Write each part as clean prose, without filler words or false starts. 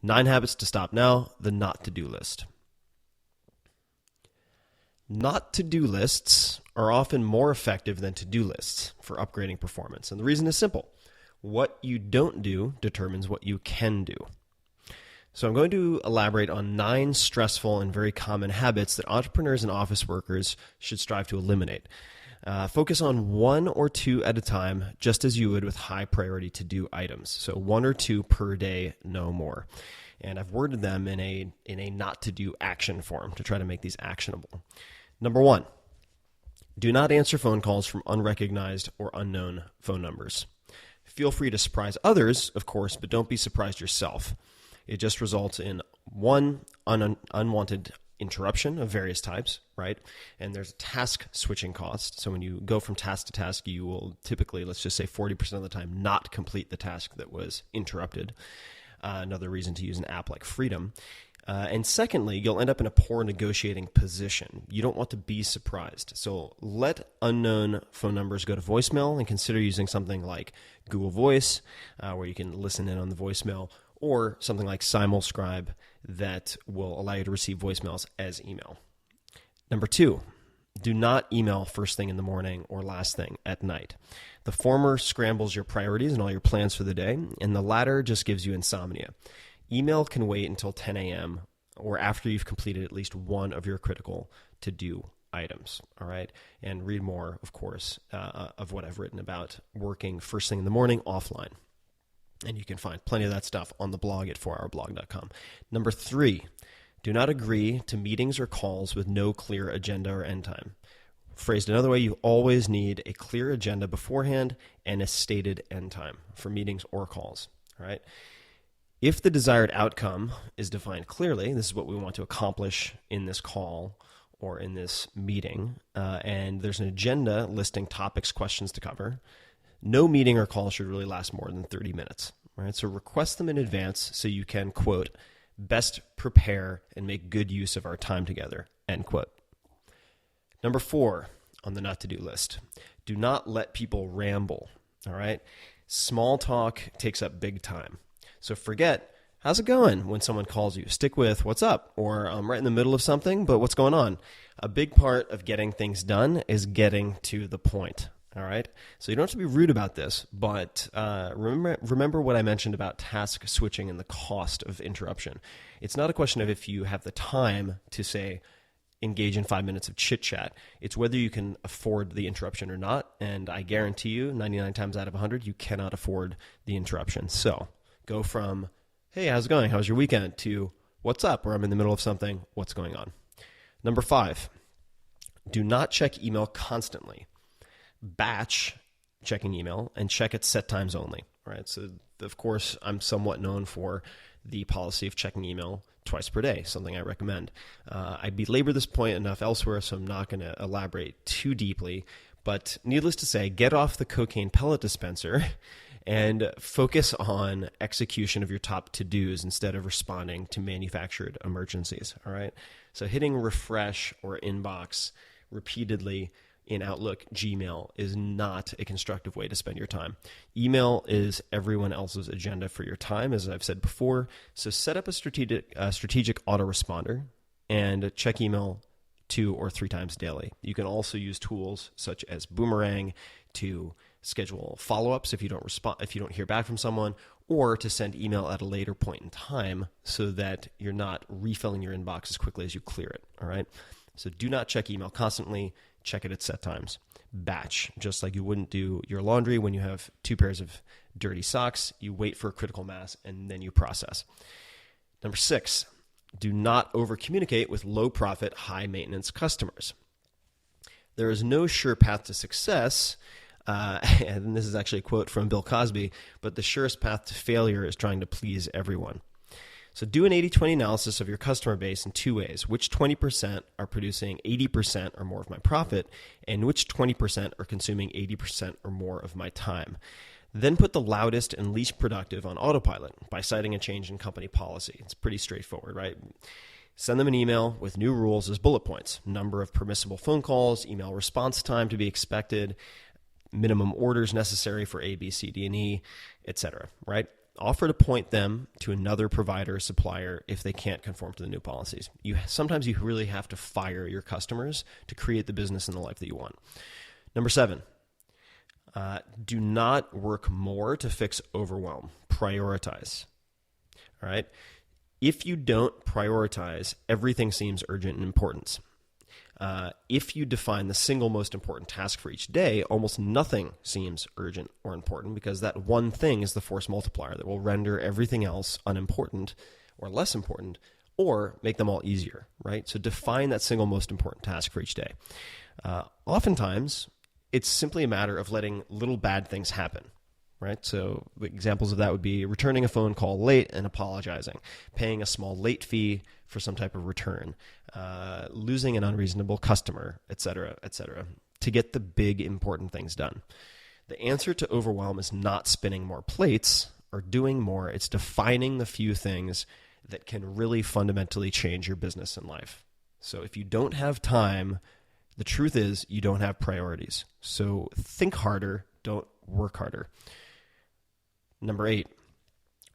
9 habits to stop now, the not to-do list. Not to-do lists are often more effective than to-do lists for upgrading performance. And the reason is simple. What you don't do determines what you can do. So I'm going to elaborate on 9 stressful and very common habits that entrepreneurs and office workers should strive to eliminate. Focus on 1 or 2 at a time, just as you would with high priority to-do items. So 1 or 2 per day, no more. And I've worded them in a not-to-do action form to try to make these actionable. Number 1, do not answer phone calls from unrecognized or unknown phone numbers. Feel free to surprise others, of course, but don't be surprised yourself. It just results in one unwanted interruption of various types, right? And there's a task switching cost. So when you go from task to task, you will typically, let's just say 40% of the time, not complete the task that was interrupted. Another reason to use an app like Freedom. And secondly, you'll end up in a poor negotiating position. You don't want to be surprised. So let unknown phone numbers go to voicemail and consider using something like Google Voice, where you can listen in on the voicemail, or something like SimulScribe that will allow you to receive voicemails as email. Number 2, do not email first thing in the morning or last thing at night. The former scrambles your priorities and all your plans for the day, and the latter just gives you insomnia. Email can wait until 10 a.m. or after you've completed at least one of your critical to-do items, all right? And read more, of course, of what I've written about working first thing in the morning offline. And you can find plenty of that stuff on the blog at 4hourblog.com. Number 3, do not agree to meetings or calls with no clear agenda or end time. Phrased another way, you always need a clear agenda beforehand and a stated end time for meetings or calls, all right? If the desired outcome is defined clearly, this is what we want to accomplish in this call or in this meeting, and there's an agenda listing topics, questions to cover, no meeting or call should really last more than 30 minutes. Right? So request them in advance so you can, quote, best prepare and make good use of our time together, end quote. Number 4 on the not to-do list, do not let people ramble, all right? Small talk takes up big time. So forget, how's it going when someone calls you? Stick with, what's up? Or I'm right in the middle of something, but what's going on? A big part of getting things done is getting to the point. All right. So you don't have to be rude about this, but remember what I mentioned about task switching and the cost of interruption. It's not a question of if you have the time to, say, engage in 5 minutes of chit chat. It's whether you can afford the interruption or not. And I guarantee you 99 times out of 100, you cannot afford the interruption. So go from, hey, how's it going? How's your weekend? To what's up? Or I'm in the middle of something. What's going on? Number 5, do not check email constantly. Batch checking email and check at set times only, right? So, of course, I'm somewhat known for the policy of checking email twice per day, something I recommend. I belabor this point enough elsewhere, so I'm not going to elaborate too deeply. But needless to say, get off the cocaine pellet dispenser and focus on execution of your top to-dos instead of responding to manufactured emergencies, all right? So hitting refresh or inbox repeatedly in Outlook, Gmail is not a constructive way to spend your time. Email is everyone else's agenda for your time, as I've said before. So set up a strategic autoresponder and check email 2 or 3 times daily. You can also use tools such as Boomerang to schedule follow-ups if you don't hear back from someone, or to send email at a later point in time so that you're not refilling your inbox as quickly as you clear it. All right. So do not check email constantly. Check it at set times. Batch, just like you wouldn't do your laundry when you have 2 pairs of dirty socks. You wait for a critical mass and then you process. Number 6, do not over-communicate with low-profit, high-maintenance customers. There is no sure path to success, and this is actually a quote from Bill Cosby, but the surest path to failure is trying to please everyone. So do an 80-20 analysis of your customer base in 2 ways. Which 20% are producing 80% or more of my profit, and which 20% are consuming 80% or more of my time. Then put the loudest and least productive on autopilot by citing a change in company policy. It's pretty straightforward, right? Send them an email with new rules as bullet points. Number of permissible phone calls, email response time to be expected, minimum orders necessary for A, B, C, D, and E, etc., right? Offer to point them to another provider or supplier if they can't conform to the new policies. Sometimes you really have to fire your customers to create the business and the life that you want. Number 7, do not work more to fix overwhelm. Prioritize. All right? If you don't prioritize, everything seems urgent and important. If you define the single most important task for each day, almost nothing seems urgent or important because that one thing is the force multiplier that will render everything else unimportant or less important or make them all easier, right? So define that single most important task for each day. Oftentimes, it's simply a matter of letting little bad things happen. Right? So examples of that would be returning a phone call late and apologizing, paying a small late fee for some type of return, losing an unreasonable customer, et cetera, to get the big important things done. The answer to overwhelm is not spinning more plates or doing more. It's defining the few things that can really fundamentally change your business and life. So if you don't have time, the truth is you don't have priorities. So think harder, don't work harder. Number 8,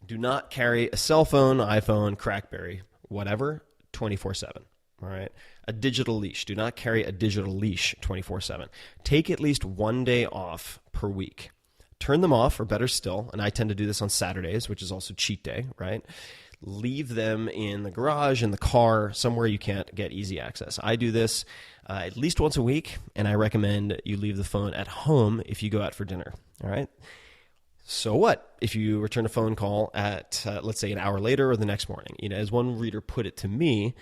do not carry a cell phone, iPhone, Crackberry, whatever, 24/7. All right? A digital leash. Do not carry a digital leash 24/7. Take at least one day off per week. Turn them off, or better still, and I tend to do this on Saturdays, which is also cheat day, right? Leave them in the garage, in the car, somewhere you can't get easy access. I do this at least once a week, and I recommend you leave the phone at home if you go out for dinner. All right? So what if you return a phone call at, let's say, an hour later or the next morning? You know, as one reader put it to me,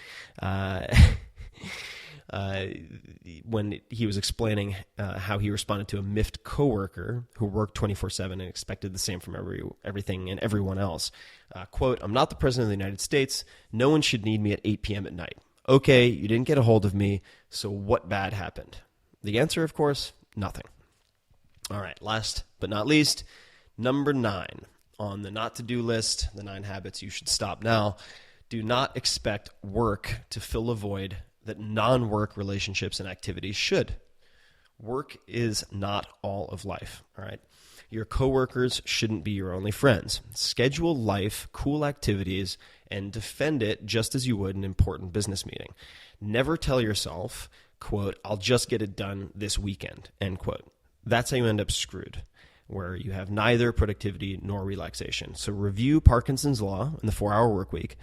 when he was explaining how he responded to a miffed coworker who worked 24/7 and expected the same from everything and everyone else. Quote, "I'm not the president of the United States. No one should need me at 8 p.m. at night. Okay, you didn't get a hold of me, so what bad happened?" The answer, of course, nothing. All right, last but not least, number 9 on the not-to-do list, the 9 habits you should stop now. Do not expect work to fill a void that non-work relationships and activities should. Work is not all of life, all right? Your coworkers shouldn't be your only friends. Schedule life, cool activities, and defend it just as you would an important business meeting. Never tell yourself, quote, "I'll just get it done this weekend," end quote. That's how you end up screwed, where you have neither productivity nor relaxation. So review Parkinson's Law in the 4-hour work week.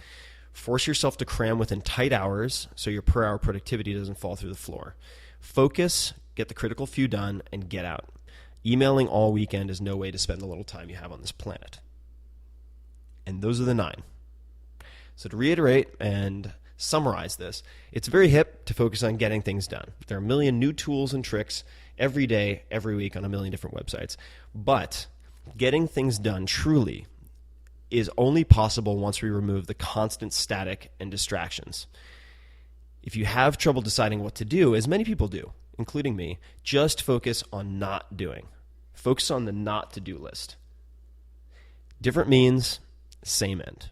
Force yourself to cram within tight hours so your per-hour productivity doesn't fall through the floor. Focus, get the critical few done, and get out. Emailing all weekend is no way to spend the little time you have on this planet. And those are the 9. So to reiterate and summarize this, it's very hip to focus on getting things done. There are a million new tools and tricks every day, every week on a million different websites. But getting things done truly is only possible once we remove the constant static and distractions. If you have trouble deciding what to do, as many people do, including me, just focus on not doing. Focus on the not to-do list. Different means, same end.